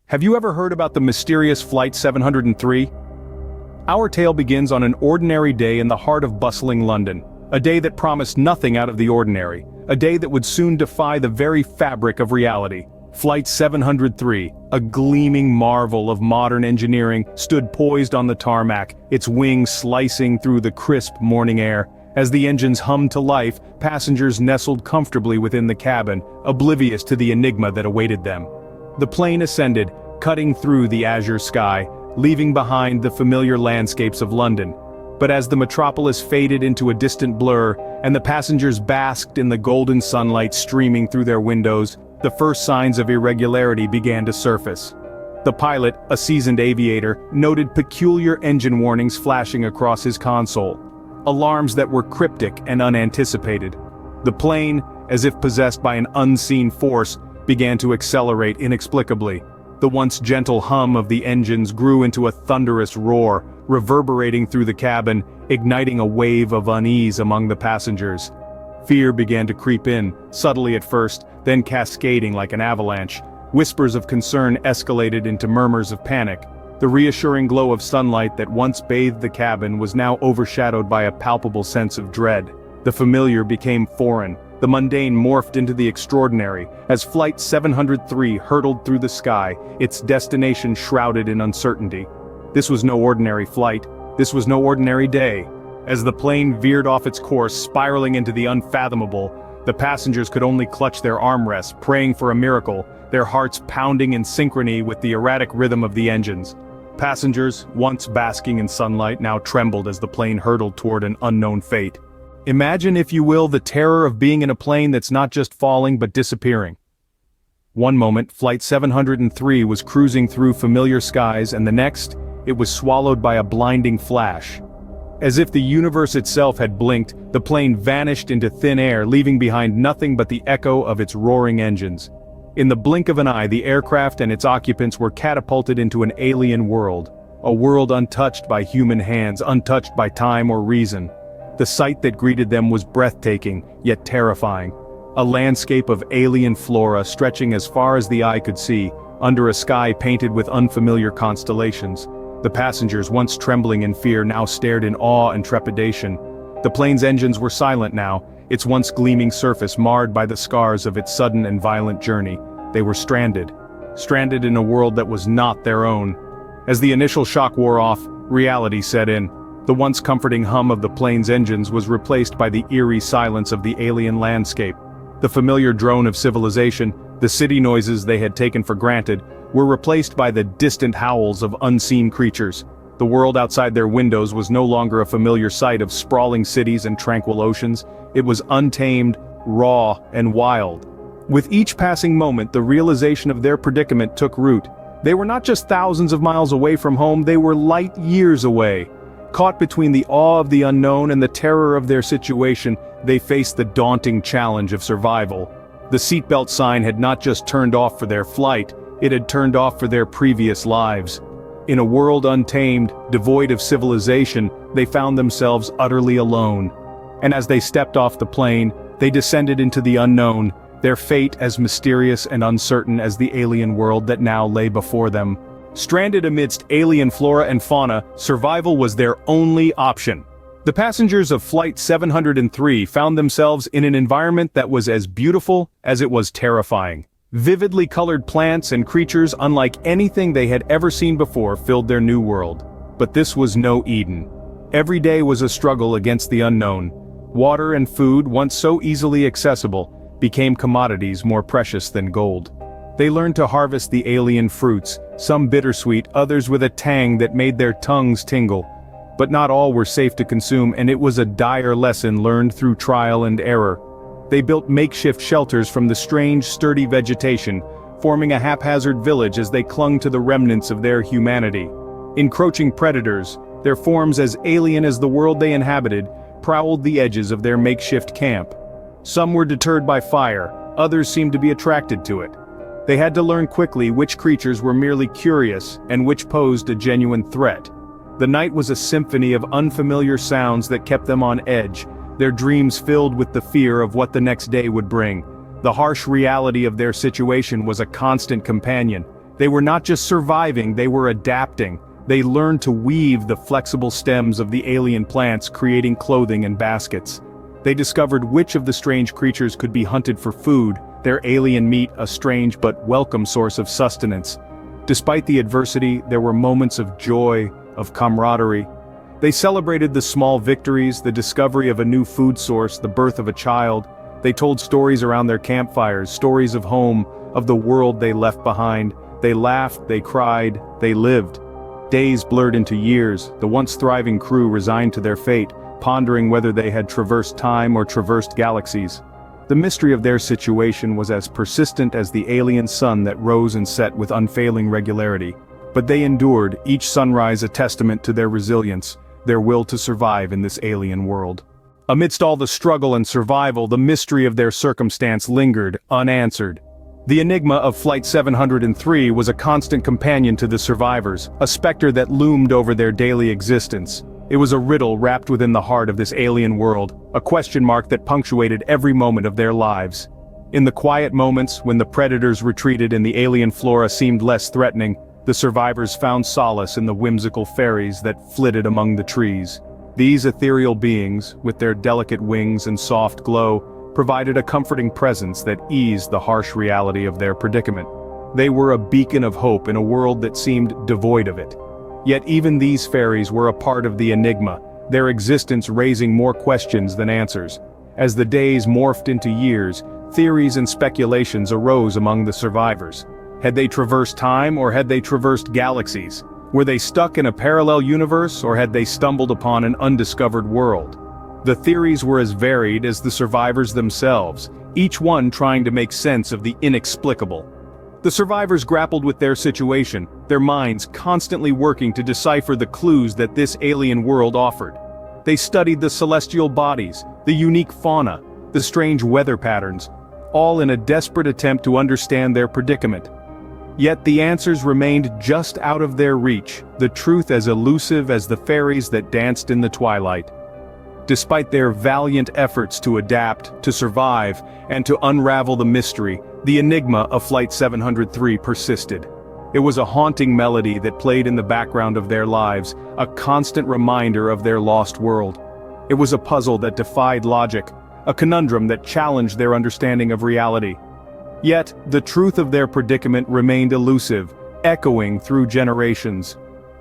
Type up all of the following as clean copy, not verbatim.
Have you ever heard about the mysterious Flight 703? Our tale begins on an ordinary day in the heart of bustling London. A day that promised nothing out of the ordinary. A day that would soon defy the very fabric of reality. Flight 703, a gleaming marvel of modern engineering, stood poised on the tarmac, its wings slicing through the crisp morning air. As the engines hummed to life, passengers nestled comfortably within the cabin, oblivious to the enigma that awaited them. The plane ascended, cutting through the azure sky, leaving behind the familiar landscapes of London. But as the metropolis faded into a distant blur, and the passengers basked in the golden sunlight streaming through their windows, the first signs of irregularity began to surface. The pilot, a seasoned aviator, noted peculiar engine warnings flashing across his console. Alarms that were cryptic and unanticipated. The plane, as if possessed by an unseen force, began to accelerate inexplicably. The once gentle hum of the engines grew into a thunderous roar, reverberating through the cabin, igniting a wave of unease among the passengers. Fear began to creep in, subtly at first, then cascading like an avalanche. Whispers of concern escalated into murmurs of panic. The reassuring glow of sunlight that once bathed the cabin was now overshadowed by a palpable sense of dread. The familiar became foreign. The mundane morphed into the extraordinary, as Flight 703 hurtled through the sky, its destination shrouded in uncertainty. This was no ordinary flight. This was no ordinary day. As the plane veered off its course, spiraling into the unfathomable, the passengers could only clutch their armrests, praying for a miracle, their hearts pounding in synchrony with the erratic rhythm of the engines. Passengers, once basking in sunlight, now trembled as the plane hurtled toward an unknown fate. Imagine, if you will, the terror of being in a plane that's not just falling but disappearing. One moment, Flight 703 was cruising through familiar skies, and the next, it was swallowed by a blinding flash. As if the universe itself had blinked, the plane vanished into thin air, leaving behind nothing but the echo of its roaring engines. In the blink of an eye, the aircraft and its occupants were catapulted into an alien world. A world untouched by human hands, untouched by time or reason. The sight that greeted them was breathtaking, yet terrifying. A landscape of alien flora stretching as far as the eye could see, under a sky painted with unfamiliar constellations. The passengers, once trembling in fear, now stared in awe and trepidation. The plane's engines were silent now, its once gleaming surface marred by the scars of its sudden and violent journey. They were stranded. Stranded in a world that was not their own. As the initial shock wore off, reality set in. The once comforting hum of the plane's engines was replaced by the eerie silence of the alien landscape. The familiar drone of civilization, the city noises they had taken for granted, were replaced by the distant howls of unseen creatures. The world outside their windows was no longer a familiar sight of sprawling cities and tranquil oceans. It was untamed, raw, and wild. With each passing moment, the realization of their predicament took root. They were not just thousands of miles away from home, they were light years away. Caught between the awe of the unknown and the terror of their situation, they faced the daunting challenge of survival. The seatbelt sign had not just turned off for their flight, it had turned off for their previous lives. In a world untamed, devoid of civilization, they found themselves utterly alone. And as they stepped off the plane, they descended into the unknown, their fate as mysterious and uncertain as the alien world that now lay before them. Stranded amidst alien flora and fauna, survival was their only option. The passengers of Flight 703 found themselves in an environment that was as beautiful as it was terrifying. Vividly colored plants and creatures unlike anything they had ever seen before filled their new world. But this was no Eden. Every day was a struggle against the unknown. Water and food, once so easily accessible, became commodities more precious than gold. They learned to harvest the alien fruits, some bittersweet, others with a tang that made their tongues tingle. But not all were safe to consume, and it was a dire lesson learned through trial and error. They built makeshift shelters from the strange, sturdy vegetation, forming a haphazard village as they clung to the remnants of their humanity. Encroaching predators, their forms as alien as the world they inhabited, prowled the edges of their makeshift camp. Some were deterred by fire, others seemed to be attracted to it. They had to learn quickly which creatures were merely curious and which posed a genuine threat. The night was a symphony of unfamiliar sounds that kept them on edge, their dreams filled with the fear of what the next day would bring. The harsh reality of their situation was a constant companion, They were not just surviving, they were adapting. They learned to weave the flexible stems of the alien plants, creating clothing and baskets. They discovered which of the strange creatures could be hunted for food, their alien meat a strange but welcome source of sustenance. Despite the adversity, there were moments of joy, of camaraderie. They celebrated the small victories, the discovery of a new food source, the birth of a child. They told stories around their campfires, stories of home, of the world they left behind. They laughed, they cried, they lived. Days blurred into years, the once thriving crew resigned to their fate, pondering whether they had traversed time or traversed galaxies. The mystery of their situation was as persistent as the alien sun that rose and set with unfailing regularity. But they endured, each sunrise a testament to their resilience, their will to survive in this alien world. Amidst all the struggle and survival, the mystery of their circumstance lingered, unanswered. The enigma of Flight 703 was a constant companion to the survivors, a specter that loomed over their daily existence. It was a riddle wrapped within the heart of this alien world, a question mark that punctuated every moment of their lives. In the quiet moments, when the predators retreated and the alien flora seemed less threatening, the survivors found solace in the whimsical fairies that flitted among the trees. These ethereal beings, with their delicate wings and soft glow, provided a comforting presence that eased the harsh reality of their predicament. They were a beacon of hope in a world that seemed devoid of it. Yet even these fairies were a part of the enigma, their existence raising more questions than answers. As the days morphed into years, theories and speculations arose among the survivors. Had they traversed time or had they traversed galaxies? Were they stuck in a parallel universe or had they stumbled upon an undiscovered world? The theories were as varied as the survivors themselves, each one trying to make sense of the inexplicable. The survivors grappled with their situation, their minds constantly working to decipher the clues that this alien world offered. They studied the celestial bodies, the unique fauna, the strange weather patterns, all in a desperate attempt to understand their predicament. Yet the answers remained just out of their reach, the truth as elusive as the fairies that danced in the twilight. Despite their valiant efforts to adapt, to survive, and to unravel the mystery, the enigma of Flight 703 persisted. It was a haunting melody that played in the background of their lives, a constant reminder of their lost world. It was a puzzle that defied logic, a conundrum that challenged their understanding of reality. Yet, the truth of their predicament remained elusive, echoing through generations.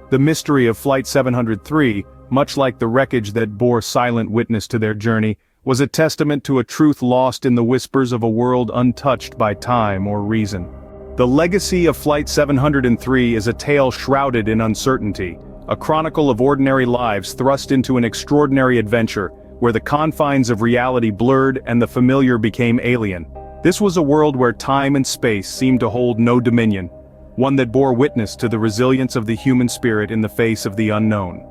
The mystery of Flight 703, much like the wreckage that bore silent witness to their journey, was a testament to a truth lost in the whispers of a world untouched by time or reason. The legacy of Flight 703 is a tale shrouded in uncertainty, a chronicle of ordinary lives thrust into an extraordinary adventure, where the confines of reality blurred and the familiar became alien. This was a world where time and space seemed to hold no dominion, one that bore witness to the resilience of the human spirit in the face of the unknown.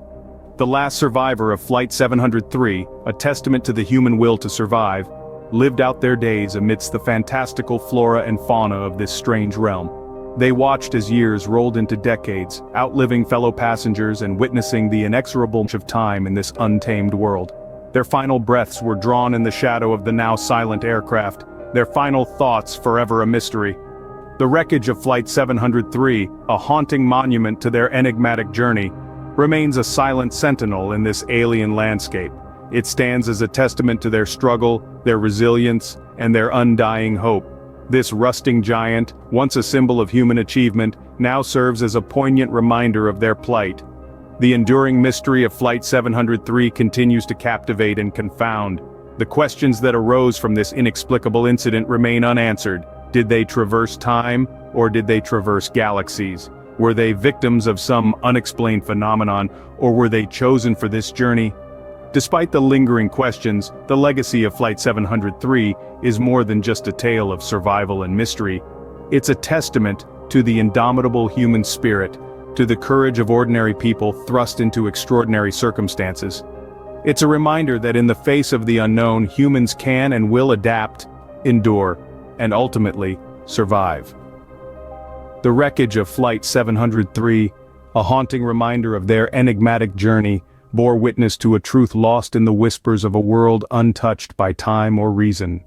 The last survivor of Flight 703, a testament to the human will to survive, lived out their days amidst the fantastical flora and fauna of this strange realm. They watched as years rolled into decades, outliving fellow passengers and witnessing the inexorable march of time in this untamed world. Their final breaths were drawn in the shadow of the now silent aircraft, their final thoughts forever a mystery. The wreckage of Flight 703, a haunting monument to their enigmatic journey, remains a silent sentinel in this alien landscape. It stands as a testament to their struggle, their resilience, and their undying hope. This rusting giant, once a symbol of human achievement, now serves as a poignant reminder of their plight. The enduring mystery of Flight 703 continues to captivate and confound. The questions that arose from this inexplicable incident remain unanswered. Did they traverse time, or did they traverse galaxies? Were they victims of some unexplained phenomenon, or were they chosen for this journey? Despite the lingering questions, the legacy of Flight 703 is more than just a tale of survival and mystery. It's a testament to the indomitable human spirit, to the courage of ordinary people thrust into extraordinary circumstances. It's a reminder that in the face of the unknown, humans can and will adapt, endure, and ultimately, survive. The wreckage of Flight 703, a haunting reminder of their enigmatic journey, bore witness to a truth lost in the whispers of a world untouched by time or reason.